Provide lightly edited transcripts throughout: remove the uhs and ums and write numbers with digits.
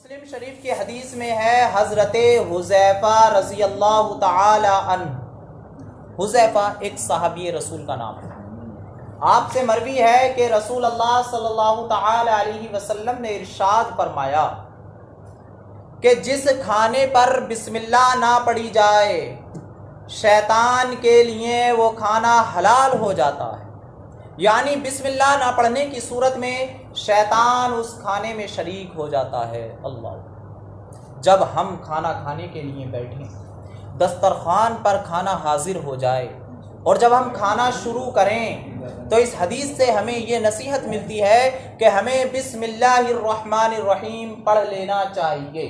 مسلم شریف کی حدیث میں ہے حضرت حذیفہ رضی اللہ تعالی عنہ. حذیفہ ایک صحابی رسول کا نام ہے. آپ سے مروی ہے کہ رسول اللہ صلی اللہ تعالی علیہ وسلم نے ارشاد فرمایا کہ جس کھانے پر بسم اللہ نہ پڑھی جائے شیطان کے لیے وہ کھانا حلال ہو جاتا ہے. یعنی بسم اللہ نہ پڑھنے کی صورت میں شیطان اس کھانے میں شریک ہو جاتا ہے. اللہ، جب ہم کھانا کھانے کے لیے بیٹھیں، دسترخوان پر کھانا حاضر ہو جائے اور جب ہم کھانا شروع کریں تو اس حدیث سے ہمیں یہ نصیحت ملتی ہے کہ ہمیں بسم اللہ الرحمن الرحیم پڑھ لینا چاہیے.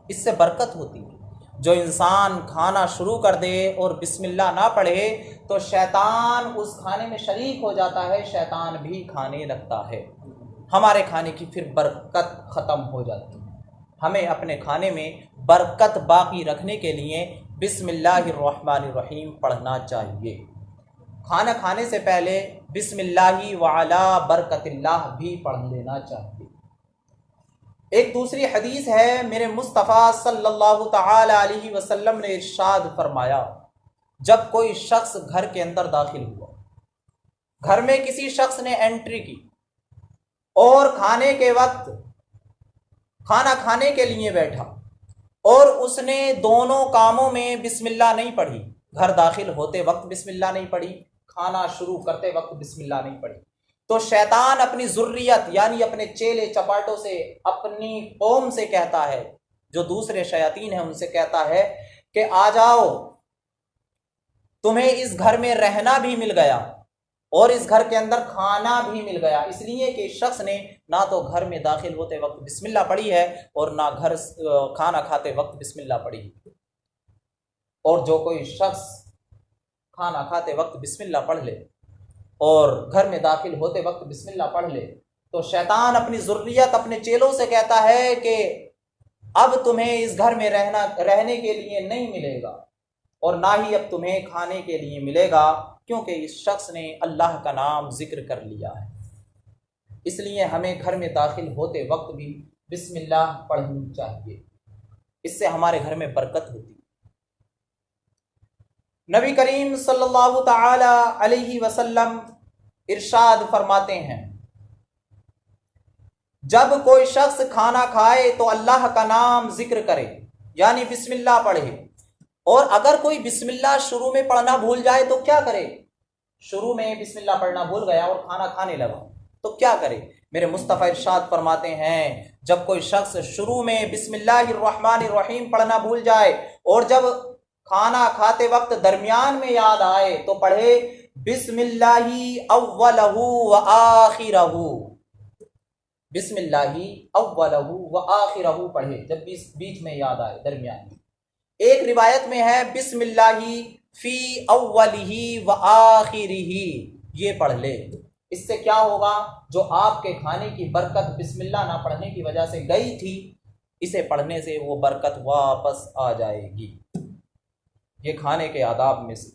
اس سے برکت ہوتی ہے. جو انسان کھانا شروع کر دے اور بسم اللہ نہ پڑھے تو شیطان اس کھانے میں شریک ہو جاتا ہے، شیطان بھی کھانے لگتا ہے. ہمارے کھانے کی پھر برکت ختم ہو جاتی ہے. ہمیں اپنے کھانے میں برکت باقی رکھنے کے لیے بسم اللہ الرحمن الرحیم پڑھنا چاہیے. کھانا کھانے سے پہلے بسم اللہ وعلی برکت اللہ بھی پڑھ لینا چاہیے. ایک دوسری حدیث ہے، میرے مصطفیٰ صلی اللہ تعالی علیہ وسلم نے ارشاد فرمایا، جب کوئی شخص گھر کے اندر داخل ہوا، گھر میں کسی شخص نے انٹری کی اور کھانے کے وقت کھانا کھانے کے لیے بیٹھا اور اس نے دونوں کاموں میں بسم اللہ نہیں پڑھی، گھر داخل ہوتے وقت بسم اللہ نہیں پڑھی، کھانا شروع کرتے وقت بسم اللہ نہیں پڑھی، تو شیطان اپنی ذریت یعنی اپنے چیلے چپاٹوں سے، اپنی قوم سے کہتا ہے، جو دوسرے شیاطین ہیں ان سے کہتا ہے کہ آ جاؤ، تمہیں اس گھر میں رہنا بھی مل گیا اور اس گھر کے اندر کھانا بھی مل گیا، اس لیے کہ اس شخص نے نہ تو گھر میں داخل ہوتے وقت بسم اللہ پڑھی ہے اور نہ گھر کھانا کھاتے وقت بسم اللہ پڑھی. اور جو کوئی شخص کھانا کھاتے وقت بسم اللہ پڑھ لے اور گھر میں داخل ہوتے وقت بسم اللہ پڑھ لے تو شیطان اپنی ذریت، اپنے چیلوں سے کہتا ہے کہ اب تمہیں اس گھر میں رہنے کے لیے نہیں ملے گا اور نہ ہی اب تمہیں کھانے کے لیے ملے گا، کیونکہ اس شخص نے اللہ کا نام ذکر کر لیا ہے. اس لیے ہمیں گھر میں داخل ہوتے وقت بھی بسم اللہ پڑھنی چاہیے. اس سے ہمارے گھر میں برکت ہوتی ہے. نبی کریم صلی اللہ تعالی علیہ وسلم ارشاد فرماتے ہیں، جب کوئی شخص کھانا کھائے تو اللہ کا نام ذکر کرے یعنی بسم اللہ پڑھے، اور اگر کوئی بسم اللہ شروع میں پڑھنا بھول جائے تو کیا کرے؟ شروع میں بسم اللہ پڑھنا بھول گیا اور کھانا کھانے لگا تو کیا کرے؟ میرے مصطفیٰ ارشاد فرماتے ہیں، جب کوئی شخص شروع میں بسم اللہ الرحمن الرحیم پڑھنا بھول جائے اور جب کھانا کھاتے وقت درمیان میں یاد آئے تو پڑھے بسم اللہ اولہ و آخرہ، بسم اللہ اولہ و آخرہ پڑھے جب بیچ میں یاد آئے، درمیان میں. ایک روایت میں ہے بسم اللہ فی اولہ و آخرہ، یہ پڑھ لے. اس سے کیا ہوگا؟ جو آپ کے کھانے کی برکت بسم اللہ نہ پڑھنے کی وجہ سے گئی تھی، اسے پڑھنے سے وہ برکت واپس آ جائے گی. یہ کھانے کے آداب میں سے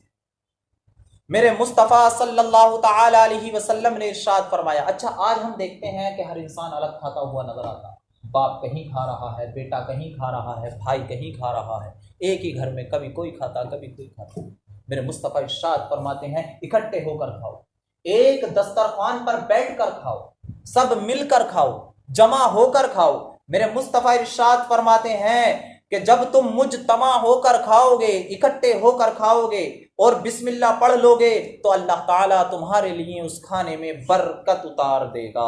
میرے مصطفیٰ صلی اللہ تعالی علیہ وسلم نے ارشاد فرمایا. اچھا، آج ہم دیکھتے ہیں کہ ہر انسان الگ کھاتا ہوا نظر آتا ہے. باپ کہیں کھا رہا ہے، بیٹا کہیں کھا رہا ہے، بھائی کہیں کھا رہا ہے، ایک ہی گھر میں کبھی کوئی کھاتا کبھی کوئی کھاتا. میرے مصطفیٰ ارشاد فرماتے ہیں اکٹھے ہو کر کھاؤ، ایک دسترخوان پر بیٹھ کر کھاؤ، سب مل کر کھاؤ، جمع ہو کر کھاؤ. میرے مصطفیٰ ارشاد فرماتے ہیں کہ جب تم مجتمع ہو کر کھاؤ گے، اکٹھے ہو کر کھاؤ گے اور بسم اللہ پڑھ لو گے تو اللہ تعالیٰ تمہارے لیے اس کھانے میں برکت اتار دے گا.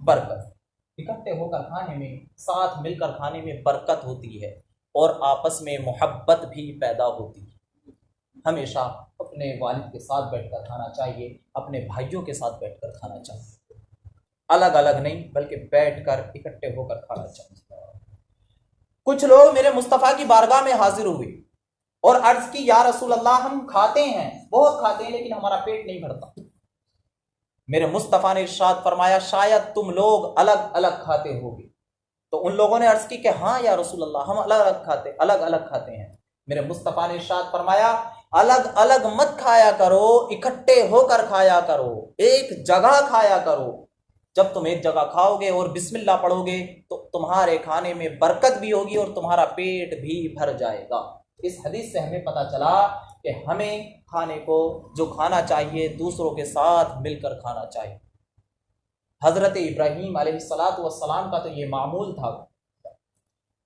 برکت، اکٹھے ہو کر کھانے میں، ساتھ مل کر کھانے میں برکت ہوتی ہے اور آپس میں محبت بھی پیدا ہوتی ہے. ہمیشہ اپنے والد کے ساتھ بیٹھ کر کھانا چاہیے، اپنے بھائیوں کے ساتھ بیٹھ کر کھانا چاہیے، الگ الگ نہیں بلکہ بیٹھ کر اکٹھے ہو کر کھانا چاہیے. کچھ لوگ میرے مصطفیٰ کی بارگاہ میں حاضر ہوئے اور عرض کی، یا رسول اللہ، ہم کھاتے ہیں، بہت کھاتے ہیں، لیکن ہمارا پیٹ نہیں بھرتا. میرے مصطفیٰ نے ارشاد فرمایا، شاید تم لوگ الگ الگ کھاتے ہوگے. تو ان لوگوں نے عرض کی کہ ہاں یا رسول اللہ، ہم الگ الگ کھاتے ہیں. میرے مصطفیٰ نے ارشاد فرمایا، الگ الگ مت کھایا کرو، اکٹھے ہو کر کھایا کرو، ایک جگہ کھایا کرو. جب تم ایک جگہ کھاؤ گے اور بسم اللہ پڑھو گے تو تمہارے کھانے میں برکت بھی ہوگی اور تمہارا پیٹ بھی بھر جائے گا۔ اس حدیث سے ہمیں پتہ چلا کہ ہمیں کھانے کو جو کھانا چاہیے دوسروں کے ساتھ مل کر کھانا چاہیے۔ حضرت ابراہیم علیہ السلام کا تو یہ معمول تھا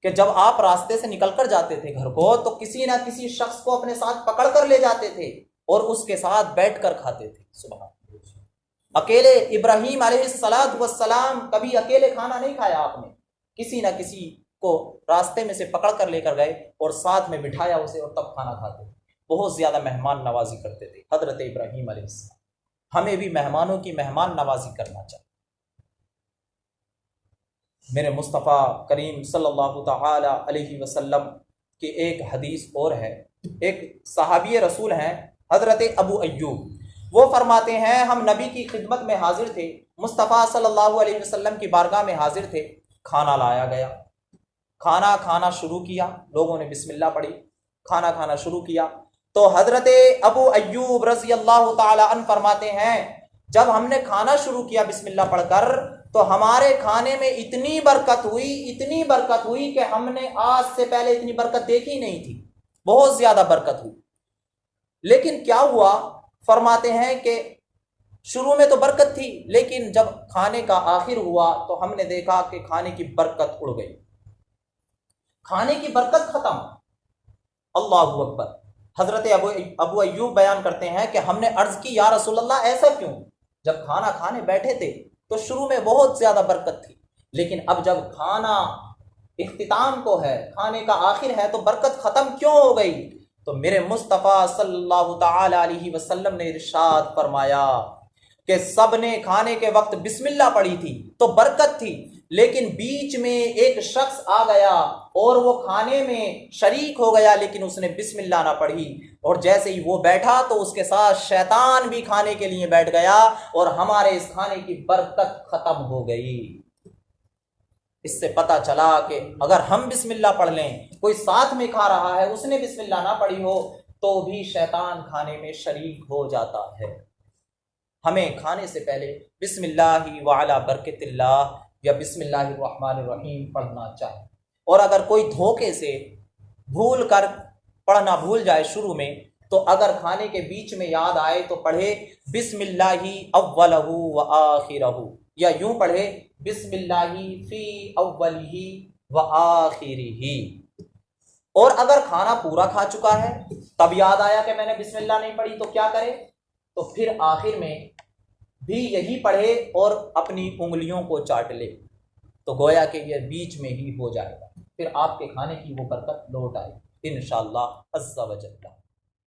کہ جب آپ راستے سے نکل کر جاتے تھے گھر کو تو کسی نہ کسی شخص کو اپنے ساتھ پکڑ کر لے جاتے تھے اور اس کے ساتھ بیٹھ کر کھاتے تھے۔ سبحان اللہ، اکیلے ابراہیم علیہ السلام کبھی اکیلے کھانا نہیں کھایا آپ نے، کسی نہ کسی کو راستے میں سے پکڑ کر لے کر گئے اور ساتھ میں بٹھایا اسے اور تب کھانا کھاتے تھے۔ بہت زیادہ مہمان نوازی کرتے تھے حضرت ابراہیم علیہ السلام۔ ہمیں بھی مہمانوں کی مہمان نوازی کرنا چاہیے۔ میرے مصطفیٰ کریم صلی اللہ تعالی علیہ وسلم کی ایک حدیث اور ہے، ایک صحابی رسول ہیں حضرت ابو ایوب، وہ فرماتے ہیں ہم نبی کی خدمت میں حاضر تھے، مصطفیٰ صلی اللہ علیہ وسلم کی بارگاہ میں حاضر تھے، کھانا لایا گیا، کھانا کھانا شروع کیا، لوگوں نے بسم اللہ پڑھی، کھانا کھانا شروع کیا تو حضرت ابو ایوب رضی اللہ تعالی عنہ فرماتے ہیں جب ہم نے کھانا شروع کیا بسم اللہ پڑھ کر تو ہمارے کھانے میں اتنی برکت ہوئی کہ ہم نے آج سے پہلے اتنی برکت دیکھی نہیں تھی، بہت زیادہ برکت ہوئی۔ لیکن کیا ہوا؟ فرماتے ہیں کہ شروع میں تو برکت تھی لیکن جب کھانے کا آخر ہوا تو ہم نے دیکھا کہ کھانے کی برکت اڑ گئی، کھانے کی برکت ختم۔ اللہ اکبر۔ حضرت ابو ایوب بیان کرتے ہیں کہ ہم نے عرض کی یا رسول اللہ ایسا کیوں؟ جب کھانا کھانے بیٹھے تھے تو شروع میں بہت زیادہ برکت تھی لیکن اب جب کھانا اختتام کو ہے، کھانے کا آخر ہے تو برکت ختم کیوں ہو گئی؟ تو میرے مصطفیٰ صلی اللہ تعالی علیہ وسلم نے ارشاد فرمایا کہ سب نے کھانے کے وقت بسم اللہ پڑھی تھی تو برکت تھی، لیکن بیچ میں ایک شخص آ گیا اور وہ کھانے میں شریک ہو گیا لیکن اس نے بسم اللہ نہ پڑھی، اور جیسے ہی وہ بیٹھا تو اس کے ساتھ شیطان بھی کھانے کے لیے بیٹھ گیا اور ہمارے اس کھانے کی برکت ختم ہو گئی۔ اس سے پتہ چلا کہ اگر ہم بسم اللہ پڑھ لیں، کوئی ساتھ میں کھا رہا ہے اس نے بسم اللہ نہ پڑھی ہو تو بھی شیطان کھانے میں شریک ہو جاتا ہے۔ ہمیں کھانے سے پہلے بسم اللہ وعلی برکت اللہ یا بسم اللہ الرحمن الرحیم پڑھنا چاہیے، اور اگر کوئی دھوکے سے بھول کر پڑھنا بھول جائے شروع میں تو اگر کھانے کے بیچ میں یاد آئے تو پڑھے بسم اللہ اولہ و آخرہ، یا یوں پڑھے بسم اللہ فی اولہ و آخرہ۔ اور اگر کھانا پورا کھا چکا ہے تب یاد آیا کہ میں نے بسم اللہ نہیں پڑھی تو کیا کرے؟ تو پھر آخر میں بھی یہی پڑھے اور اپنی انگلیوں کو چاٹ لے تو گویا کہ یہ بیچ میں ہی ہو جائے گا، پھر آپ کے کھانے کی وہ برکت لوٹ آئے انشاءاللہ عز و جل۔